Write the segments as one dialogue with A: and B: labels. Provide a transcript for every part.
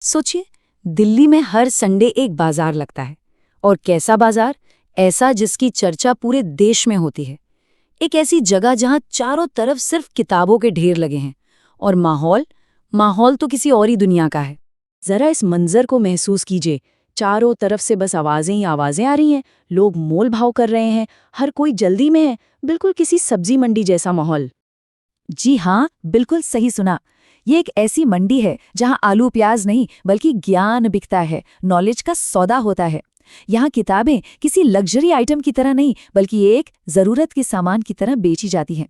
A: सोचिए, दिल्ली में हर संडे एक बाजार लगता है। और कैसा बाजार? ऐसा जिसकी चर्चा पूरे देश में होती है। एक ऐसी जगह जहां चारों तरफ सिर्फ किताबों के ढेर लगे हैं। और माहौल माहौल तो किसी और ही दुनिया का है।
B: जरा इस मंजर को महसूस कीजिए। चारों तरफ से बस आवाजें ही आवाजें आ रही हैं। लोग मोल भाव कर रहे हैं। हर कोई जल्दी में है। बिल्कुल किसी सब्जी मंडी जैसा माहौल।
A: जी हाँ, बिल्कुल सही सुना। ये एक ऐसी मंडी है जहां आलू प्याज नहीं बल्कि ज्ञान बिकता है, नॉलेज का सौदा होता है। यहाँ किताबें किसी लग्जरी आइटम की तरह नहीं बल्कि एक जरूरत के सामान की तरह बेची जाती हैं।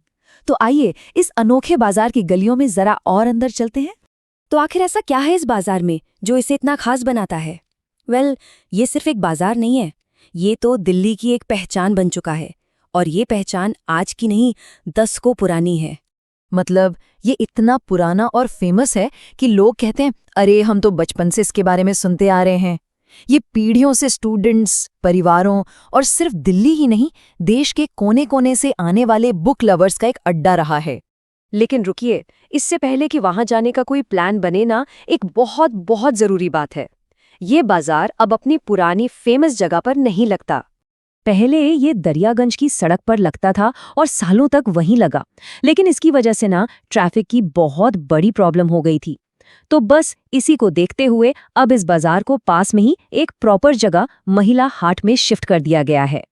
A: तो आइए इस अनोखे बाजार की गलियों में जरा और अंदर चलते हैं।
C: तो आखिर ऐसा क्या है इस बाजार में जो इसे इतना खास बनाता है? ये सिर्फ एक बाजार नहीं है। ये तो दिल्ली की एक पहचान बन चुका है। और ये पहचान आज की नहीं, दशकों पुरानी है।
A: मतलब ये इतना पुराना और फेमस है कि लोग कहते हैं, अरे हम तो बचपन से इसके बारे में सुनते आ रहे हैं। ये पीढ़ियों से स्टूडेंट्स, परिवारों और सिर्फ दिल्ली ही नहीं, देश के कोने कोने से आने वाले बुक लवर्स का एक अड्डा रहा है।
B: लेकिन रुकिए, इससे पहले कि वहां जाने का कोई प्लान बने ना, एक बहुत बहुत जरूरी बात है। ये बाजार अब अपनी पुरानी फेमस जगह पर नहीं लगता। पहले ये दरियागंज की सड़क पर लगता था और सालों तक वहीं लगा। लेकिन इसकी वजह से ना ट्रैफिक की बहुत बड़ी प्रॉब्लम हो गई थी। तो बस इसी को देखते हुए अब इस बाजार को पास में ही एक प्रॉपर जगह महिला हाट में शिफ्ट कर दिया गया है।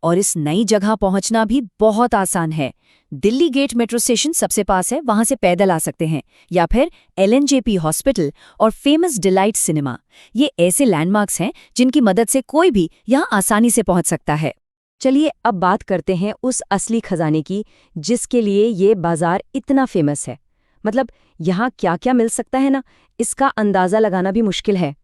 A: और इस नई जगह पहुंचना भी बहुत आसान है। दिल्ली गेट मेट्रो स्टेशन सबसे पास है, वहां से पैदल आ सकते हैं, या फिर LNJP हॉस्पिटल और फेमस डिलाइट सिनेमा। ये ऐसे लैंडमार्क्स हैं जिनकी मदद से कोई भी यहां आसानी से पहुंच सकता है।
B: चलिए अब बात करते हैं उस असली खजाने की जिसके लिए ये बाजार इतना फेमस है। मतलब यहाँ क्या क्या मिल सकता है ना, इसका अंदाजा लगाना भी मुश्किल है।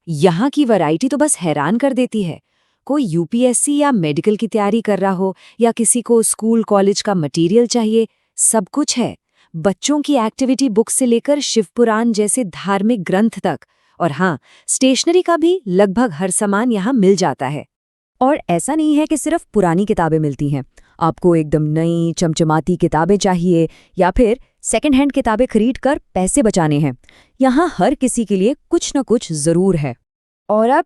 A: यहाँ की वैरायटी तो बस हैरान कर देती है। कोई UPSC या मेडिकल की तैयारी कर रहा हो, या किसी को स्कूल कॉलेज का मटेरियल चाहिए, सब कुछ है। बच्चों की एक्टिविटी बुक से लेकर शिवपुराण जैसे धार्मिक ग्रंथ तक। और हाँ, स्टेशनरी का भी लगभग हर सामान यहाँ मिल जाता है। और ऐसा नहीं है कि सिर्फ पुरानी किताबें मिलती हैं। आपको एकदम नई चमचमाती किताबें चाहिए या फिर सेकंड हैंड किताबें खरीद कर पैसे बचाने हैं, यहाँ हर किसी के लिए कुछ न कुछ जरूर है।
B: और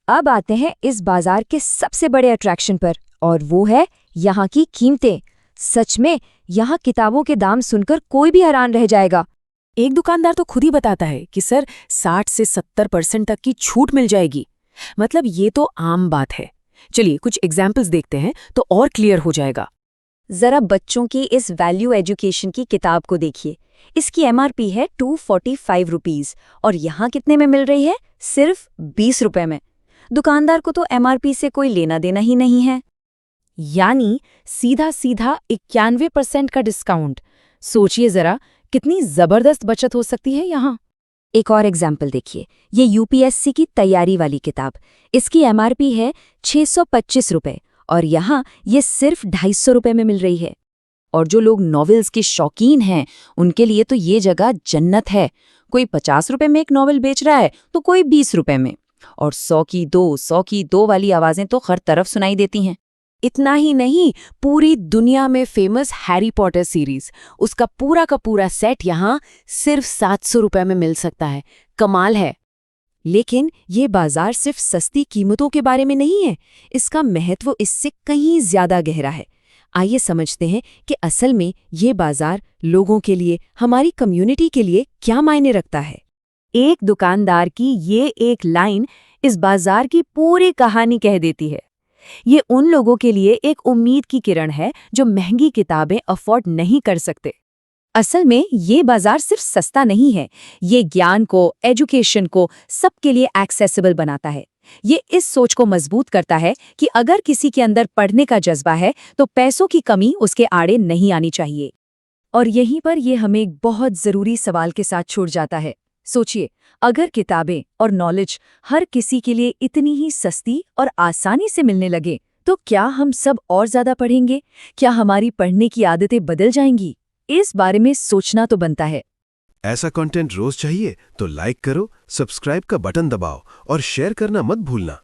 B: अब आते हैं इस बाजार के सबसे बड़े अट्रैक्शन पर, और वो है यहाँ की कीमतें। सच में यहाँ किताबों के दाम सुनकर कोई भी हैरान रह जाएगा।
C: एक दुकानदार तो खुद ही बताता है कि सर 60 से 70% तक की छूट मिल जाएगी। मतलब ये तो आम बात है। चलिए कुछ एग्जाम्पल्स देखते हैं तो और क्लियर हो जाएगा।
B: जरा बच्चों की इस वैल्यू एजुकेशन की किताब को देखिए। इसकी MRP है 245 रुपीज और यहाँ कितने में मिल रही है? सिर्फ 20 रुपए में। दुकानदार को तो MRP से कोई लेना देना ही नहीं है।
C: यानी सीधा सीधा 91% का डिस्काउंट। सोचिए जरा कितनी जबरदस्त बचत हो सकती है यहाँ।
B: एक और एग्जाम्पल देखिए, ये UPSC की तैयारी वाली किताब। इसकी MRP है 625 रुपए और यहाँ ये सिर्फ 250 रुपए में मिल रही है।
A: और जो लोग नॉवेल्स के शौकीन हैं, उनके लिए तो ये जगह जन्नत है। कोई 50 रुपए में एक नॉवेल बेच रहा है तो कोई 20 रुपए में। और 100 की दो वाली आवाजें तो हर तरफ सुनाई देती हैं।
C: इतना ही नहीं, पूरी दुनिया में फेमस हैरी पॉटर सीरीज, उसका पूरा का पूरा सेट यहाँ सिर्फ 700 रुपए में मिल सकता है। कमाल है।
A: लेकिन ये बाजार सिर्फ सस्ती कीमतों के बारे में नहीं है, इसका महत्व इससे कहीं ज्यादा गहरा है। आइए समझते हैं कि असल में ये बाजार लोगों के लिए, हमारी कम्युनिटी के लिए क्या मायने रखता है।
B: एक दुकानदार की ये एक लाइन इस बाजार की पूरी कहानी कह देती है। ये उन लोगों के लिए एक उम्मीद की किरण है जो महंगी किताबें अफोर्ड नहीं कर सकते।
A: असल में ये बाजार सिर्फ सस्ता नहीं है, ये ज्ञान को, एजुकेशन को सबके लिए एक्सेसिबल बनाता है। ये इस सोच को मजबूत करता है कि अगर किसी के अंदर पढ़ने का जज्बा है तो पैसों की कमी उसके आड़े नहीं आनी चाहिए। और यहीं पर ये हमें एक बहुत जरूरी सवाल के साथ छूट जाता है। सोचिए, अगर किताबें और नॉलेज हर किसी के लिए इतनी ही सस्ती और आसानी से मिलने लगे, तो क्या हम सब और ज्यादा पढ़ेंगे? क्या हमारी पढ़ने की आदतें बदल जाएंगी? इस बारे में सोचना तो बनता है।
D: ऐसा कंटेंट रोज चाहिए तो लाइक करो, सब्सक्राइब का बटन दबाओ और शेयर करना मत भूलना।